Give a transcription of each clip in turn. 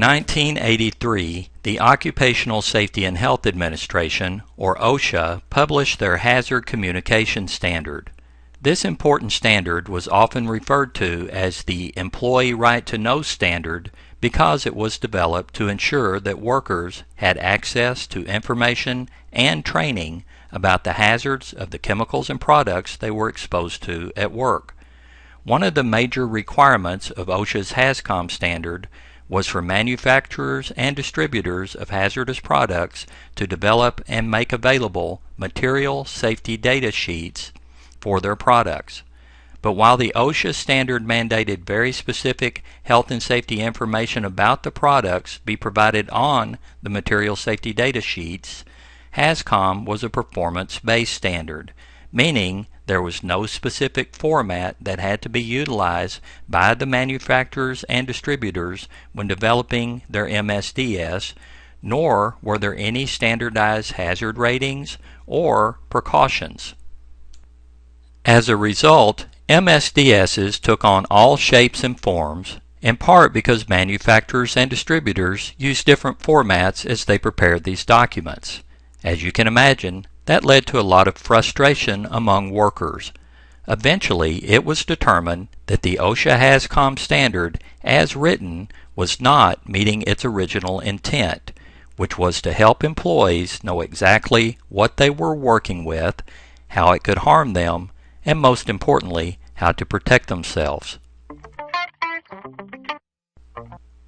In 1983, the Occupational Safety and Health Administration, or OSHA, published their Hazard Communication Standard. This important standard was often referred to as the Employee Right to Know Standard because it was developed to ensure that workers had access to information and training about the hazards of the chemicals and products they were exposed to at work. One of the major requirements of OSHA's HAZCOM standard was for manufacturers and distributors of hazardous products to develop and make available material safety data sheets for their products. But while the OSHA standard mandated very specific health and safety information about the products be provided on the material safety data sheets, HAZCOM was a performance-based standard, meaning there was no specific format that had to be utilized by the manufacturers and distributors when developing their MSDS, nor were there any standardized hazard ratings or precautions. As a result, MSDSs took on all shapes and forms, in part because manufacturers and distributors used different formats as they prepared these documents. As you can imagine, that led to a lot of frustration among workers. Eventually, it was determined that the OSHA HAZCOM standard, as written, was not meeting its original intent, which was to help employees know exactly what they were working with, how it could harm them, and most importantly, how to protect themselves.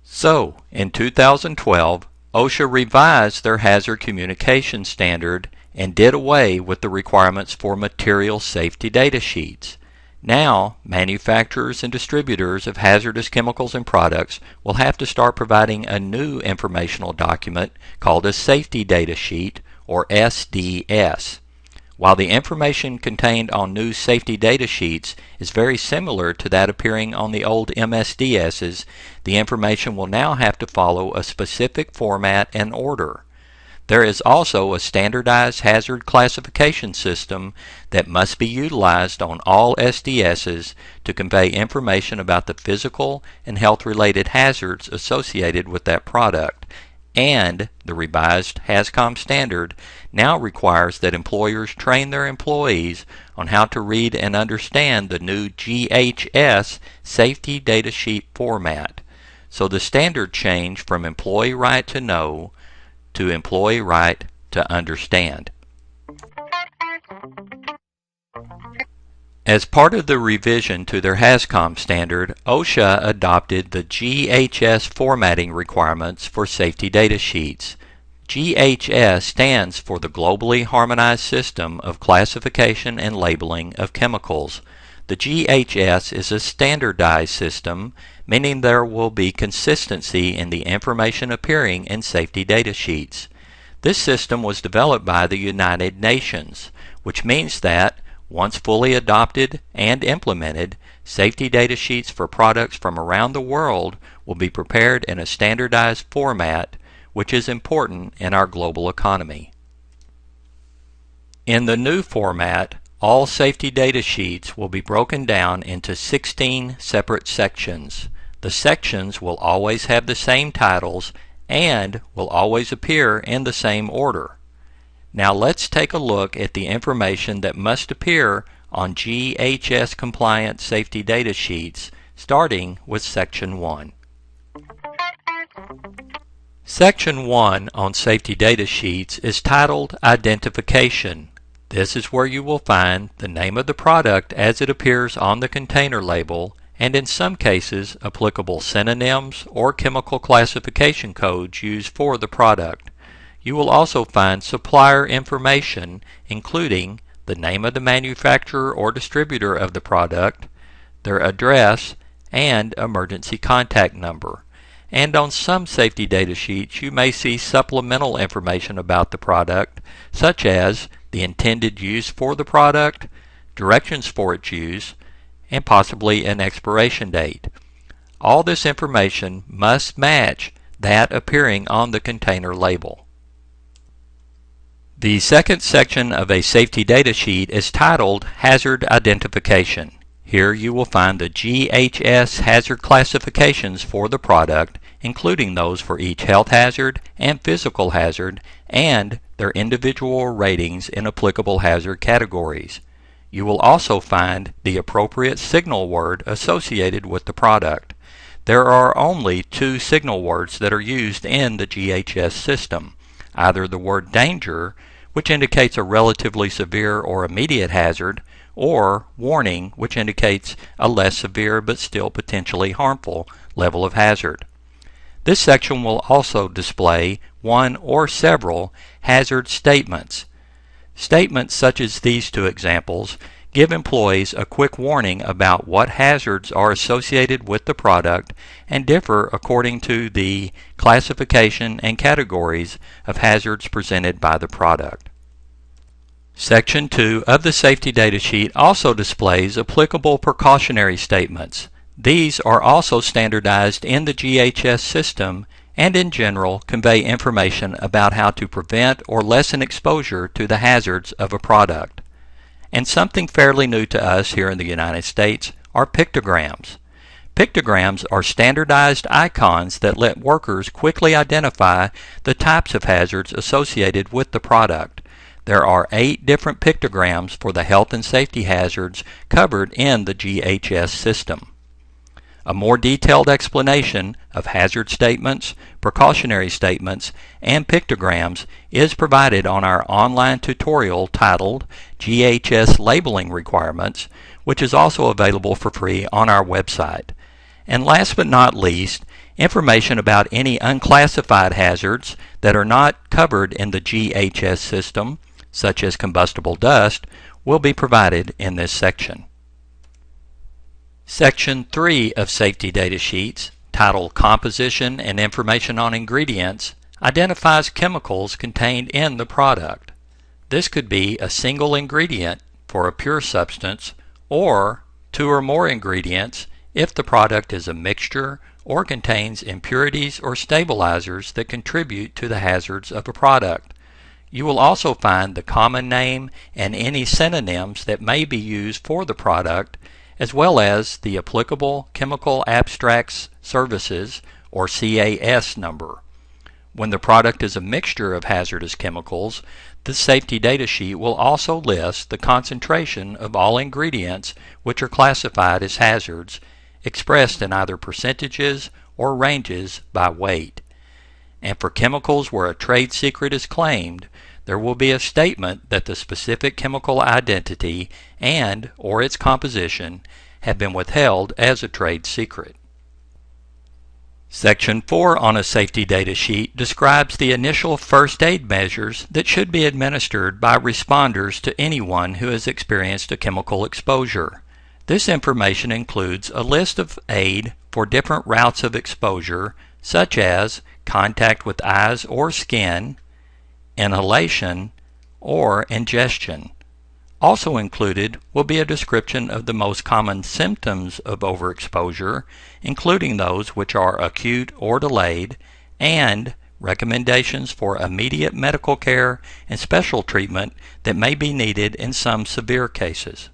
So, in 2012, OSHA revised their hazard communication standard and did away with the requirements for material safety data sheets. Now, manufacturers and distributors of hazardous chemicals and products will have to start providing a new informational document called a Safety Data Sheet, or SDS. While the information contained on new safety data sheets is very similar to that appearing on the old MSDSs, the information will now have to follow a specific format and order. There is also a standardized hazard classification system that must be utilized on all SDSs to convey information about the physical and health-related hazards associated with that product. And the revised HAZCOM standard now requires that employers train their employees on how to read and understand the new GHS Safety Data Sheet format. So the standard changed from Employee Right to Know to Employee Right to Understand. As part of the revision to their HAZCOM standard, OSHA adopted the GHS formatting requirements for safety data sheets. GHS stands for the Globally Harmonized System of Classification and Labeling of Chemicals. The GHS is a standardized system, meaning there will be consistency in the information appearing in safety data sheets. This system was developed by the United Nations, which means that once fully adopted and implemented, safety data sheets for products from around the world will be prepared in a standardized format, which is important in our global economy. In the new format, all safety data sheets will be broken down into 16 separate sections. The sections will always have the same titles and will always appear in the same order. Now let's take a look at the information that must appear on GHS compliant safety data sheets, starting with Section 1. Section 1 on safety data sheets is titled Identification. This is where you will find the name of the product as it appears on the container label, and in some cases applicable synonyms or chemical classification codes used for the product. You will also find supplier information, including the name of the manufacturer or distributor of the product, their address, and emergency contact number. And on some safety data sheets you may see supplemental information about the product, such as the intended use for the product, directions for its use, and possibly an expiration date. All this information must match that appearing on the container label. The second section of a safety data sheet is titled Hazard Identification. Here you will find the GHS hazard classifications for the product, including those for each health hazard and physical hazard, and their individual ratings in applicable hazard categories. You will also find the appropriate signal word associated with the product. There are only 2 signal words that are used in the GHS system, either the word danger, which indicates a relatively severe or immediate hazard, or warning, which indicates a less severe but still potentially harmful level of hazard. This section will also display one or several hazard statements. Statements such as these 2 examples give employees a quick warning about what hazards are associated with the product and differ according to the classification and categories of hazards presented by the product. Section 2 of the safety data sheet also displays applicable precautionary statements. These are also standardized in the GHS system and in general convey information about how to prevent or lessen exposure to the hazards of a product. And something fairly new to us here in the United States are pictograms. Pictograms are standardized icons that let workers quickly identify the types of hazards associated with the product. There are 8 different pictograms for the health and safety hazards covered in the GHS system. A more detailed explanation of hazard statements, precautionary statements, and pictograms is provided on our online tutorial titled GHS Labeling Requirements, which is also available for free on our website. And last but not least, information about any unclassified hazards that are not covered in the GHS system, such as combustible dust, will be provided in this section. Section 3 of Safety Data Sheets, titled Composition and Information on Ingredients, identifies chemicals contained in the product. This could be a single ingredient for a pure substance, or 2 or more ingredients if the product is a mixture or contains impurities or stabilizers that contribute to the hazards of a product. You will also find the common name and any synonyms that may be used for the product, as well as the applicable Chemical Abstracts Services or CAS number. When the product is a mixture of hazardous chemicals, the safety data sheet will also list the concentration of all ingredients which are classified as hazards, expressed in either percentages or ranges by weight. And for chemicals where a trade secret is claimed, there will be a statement that the specific chemical identity and or its composition have been withheld as a trade secret. Section 4 on a safety data sheet describes the initial first aid measures that should be administered by responders to anyone who has experienced a chemical exposure. This information includes a list of aid for different routes of exposure, such as contact with eyes or skin, inhalation, or ingestion. Also included will be a description of the most common symptoms of overexposure, including those which are acute or delayed, and recommendations for immediate medical care and special treatment that may be needed in some severe cases.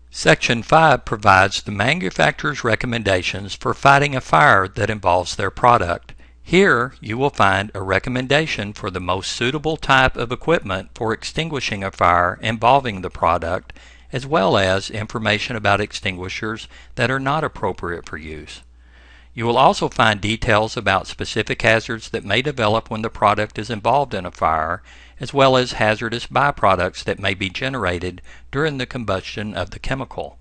Section 5 provides the manufacturer's recommendations for fighting a fire that involves their product. Here you will find a recommendation for the most suitable type of equipment for extinguishing a fire involving the product, as well as information about extinguishers that are not appropriate for use. You will also find details about specific hazards that may develop when the product is involved in a fire, as well as hazardous byproducts that may be generated during the combustion of the chemical.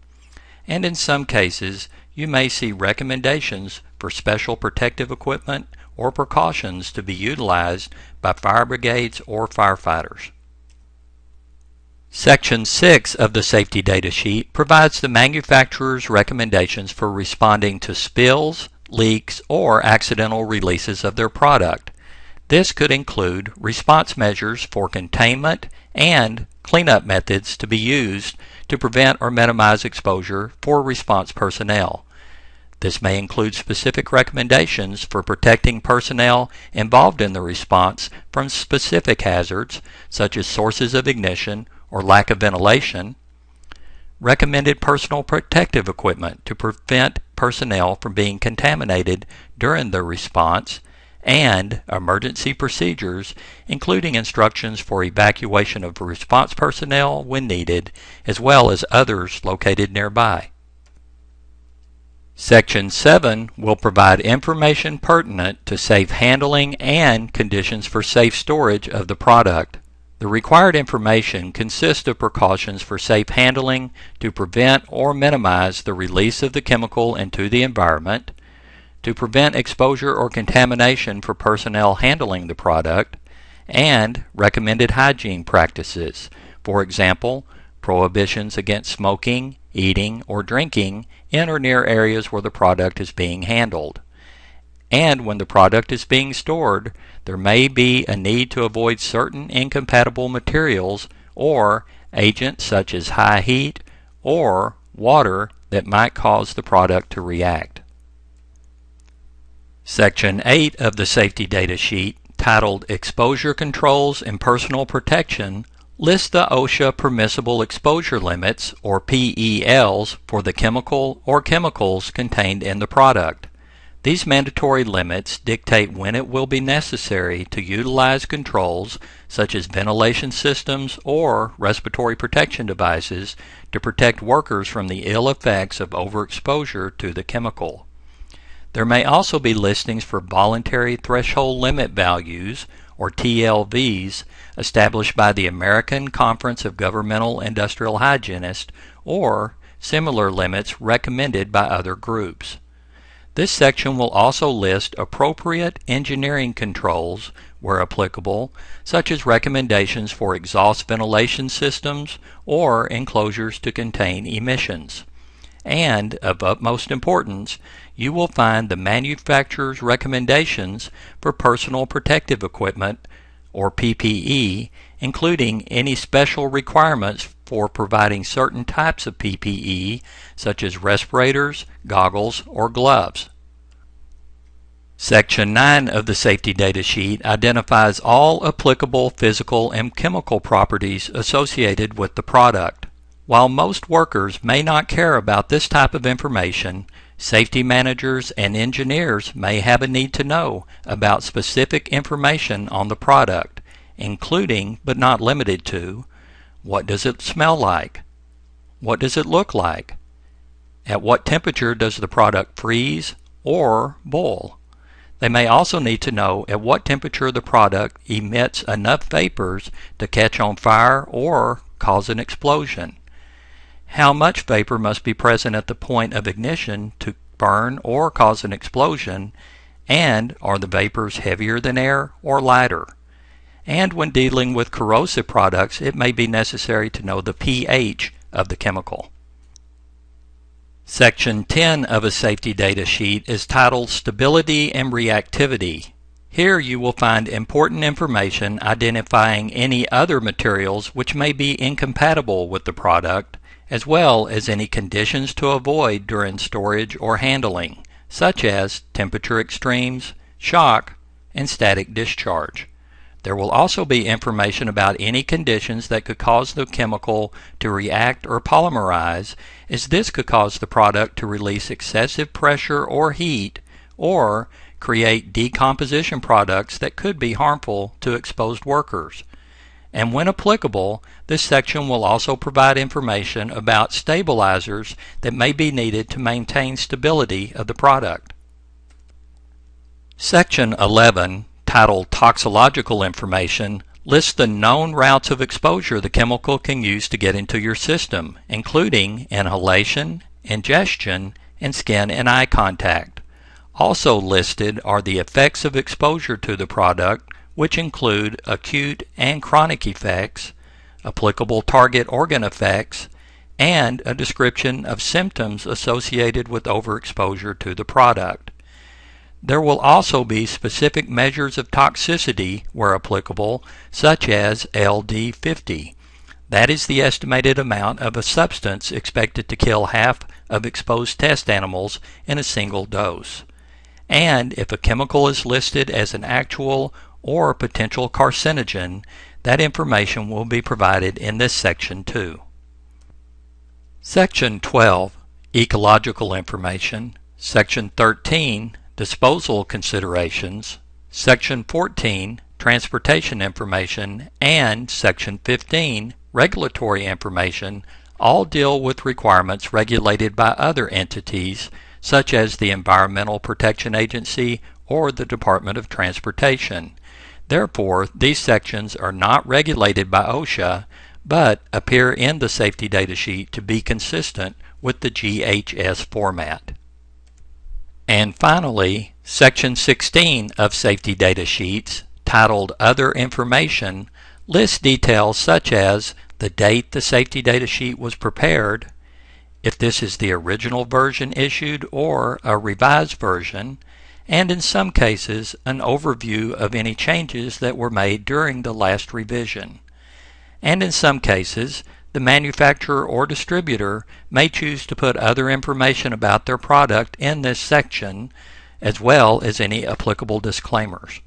And in some cases, you may see recommendations for special protective equipment or precautions to be utilized by fire brigades or firefighters. Section 6 of the safety data sheet provides the manufacturer's recommendations for responding to spills, leaks, or accidental releases of their product. This could include response measures for containment and cleanup methods to be used to prevent or minimize exposure for response personnel. This may include specific recommendations for protecting personnel involved in the response from specific hazards, such as sources of ignition or lack of ventilation, recommended personal protective equipment to prevent personnel from being contaminated during the response, and emergency procedures, including instructions for evacuation of response personnel when needed, as well as others located nearby. Section 7 will provide information pertinent to safe handling and conditions for safe storage of the product. The required information consists of precautions for safe handling to prevent or minimize the release of the chemical into the environment, to prevent exposure or contamination for personnel handling the product, and recommended hygiene practices. For example, prohibitions against smoking, eating, or drinking in or near areas where the product is being handled. And when the product is being stored, there may be a need to avoid certain incompatible materials or agents such as high heat or water that might cause the product to react. Section 8 of the Safety Data Sheet, titled Exposure Controls and Personal Protection, lists the OSHA permissible exposure limits, or PELs, for the chemical or chemicals contained in the product. These mandatory limits dictate when it will be necessary to utilize controls such as ventilation systems or respiratory protection devices to protect workers from the ill effects of overexposure to the chemical. There may also be listings for voluntary threshold limit values, or TLVs, established by the American Conference of Governmental Industrial Hygienists, or similar limits recommended by other groups. This section will also list appropriate engineering controls, where applicable, such as recommendations for exhaust ventilation systems or enclosures to contain emissions. And, of utmost importance, you will find the manufacturer's recommendations for personal protective equipment, or PPE, including any special requirements for providing certain types of PPE, such as respirators, goggles, or gloves. Section 9 of the Safety Data Sheet identifies all applicable physical and chemical properties associated with the product. While most workers may not care about this type of information, safety managers and engineers may have a need to know about specific information on the product, including but not limited to: what does it smell like? What does it look like? At what temperature does the product freeze or boil? They may also need to know at what temperature the product emits enough vapors to catch on fire or cause an explosion. How much vapor must be present at the point of ignition to burn or cause an explosion, and are the vapors heavier than air or lighter? And when dealing with corrosive products, it may be necessary to know the pH of the chemical. Section 10 of a safety data sheet is titled Stability and Reactivity. Here you will find important information identifying any other materials which may be incompatible with the product, as well as any conditions to avoid during storage or handling, such as temperature extremes, shock, and static discharge. There will also be information about any conditions that could cause the chemical to react or polymerize, as this could cause the product to release excessive pressure or heat, or create decomposition products that could be harmful to exposed workers. And when applicable, this section will also provide information about stabilizers that may be needed to maintain stability of the product. Section 11, titled Toxicological Information, lists the known routes of exposure the chemical can use to get into your system, including inhalation, ingestion, and skin and eye contact. Also listed are the effects of exposure to the product, which include acute and chronic effects, applicable target organ effects, and a description of symptoms associated with overexposure to the product. There will also be specific measures of toxicity where applicable, such as LD50. That is the estimated amount of a substance expected to kill half of exposed test animals in a single dose. And if a chemical is listed as an actual or potential carcinogen, that information will be provided in this section too. Section 12, Ecological Information. Section 13, Disposal Considerations. Section 14, Transportation Information, and Section 15, Regulatory Information, all deal with requirements regulated by other entities such as the Environmental Protection Agency or the Department of Transportation. Therefore, these sections are not regulated by OSHA, but appear in the safety data sheet to be consistent with the GHS format. And finally, Section 16 of Safety Data Sheets, titled Other Information, lists details such as the date the safety data sheet was prepared, if this is the original version issued or a revised version, and in some cases an overview of any changes that were made during the last revision. And in some cases, the manufacturer or distributor may choose to put other information about their product in this section, as well as any applicable disclaimers.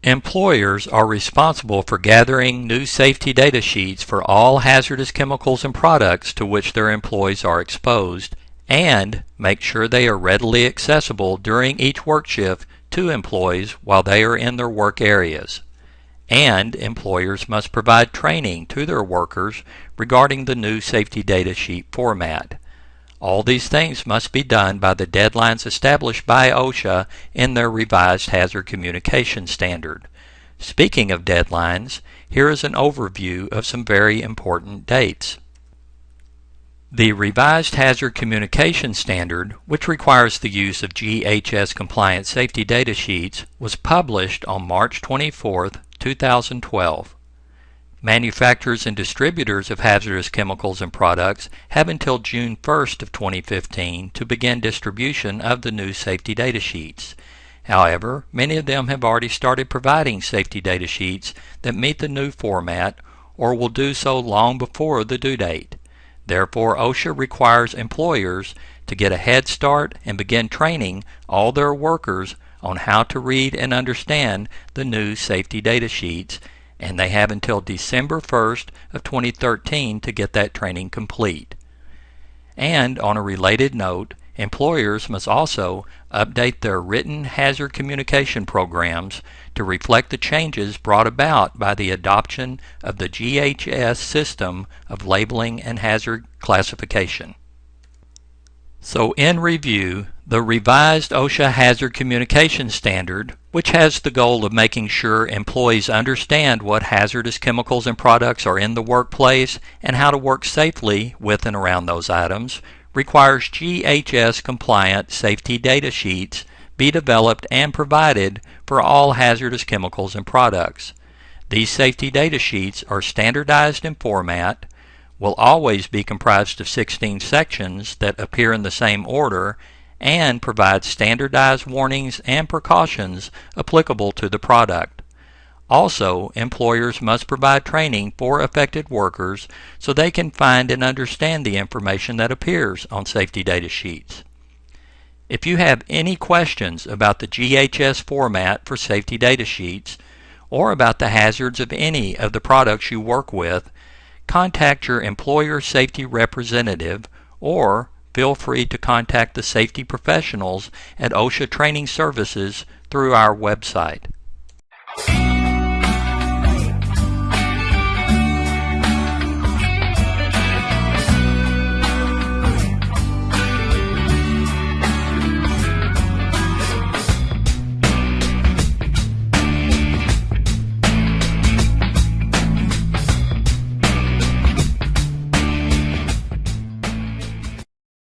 Employers are responsible for gathering new safety data sheets for all hazardous chemicals and products to which their employees are exposed, and make sure they are readily accessible during each work shift to employees while they are in their work areas. And employers must provide training to their workers regarding the new safety data sheet format. All these things must be done by the deadlines established by OSHA in their revised hazard communication standard. Speaking of deadlines, here is an overview of some very important dates. The revised hazard communication standard, which requires the use of GHS compliant safety data sheets, was published on March 24, 2012. Manufacturers and distributors of hazardous chemicals and products have until June 1st of 2015 to begin distribution of the new safety data sheets. However, many of them have already started providing safety data sheets that meet the new format or will do so long before the due date. Therefore, OSHA requires employers to get a head start and begin training all their workers on how to read and understand the new safety data sheets, and they have until December 1st of 2013 to get that training complete. And on a related note, employers must also update their written hazard communication programs to reflect the changes brought about by the adoption of the GHS system of labeling and hazard classification. So in review, the revised OSHA Hazard Communication Standard, which has the goal of making sure employees understand what hazardous chemicals and products are in the workplace and how to work safely with and around those items, requires GHS compliant safety data sheets be developed and provided for all hazardous chemicals and products. These safety data sheets are standardized in format, will always be comprised of 16 sections that appear in the same order, and provide standardized warnings and precautions applicable to the product. Also, employers must provide training for affected workers so they can find and understand the information that appears on safety data sheets. If you have any questions about the GHS format for safety data sheets or about the hazards of any of the products you work with, contact your employer safety representative or feel free to contact the safety professionals at OSHA Training Services through our website.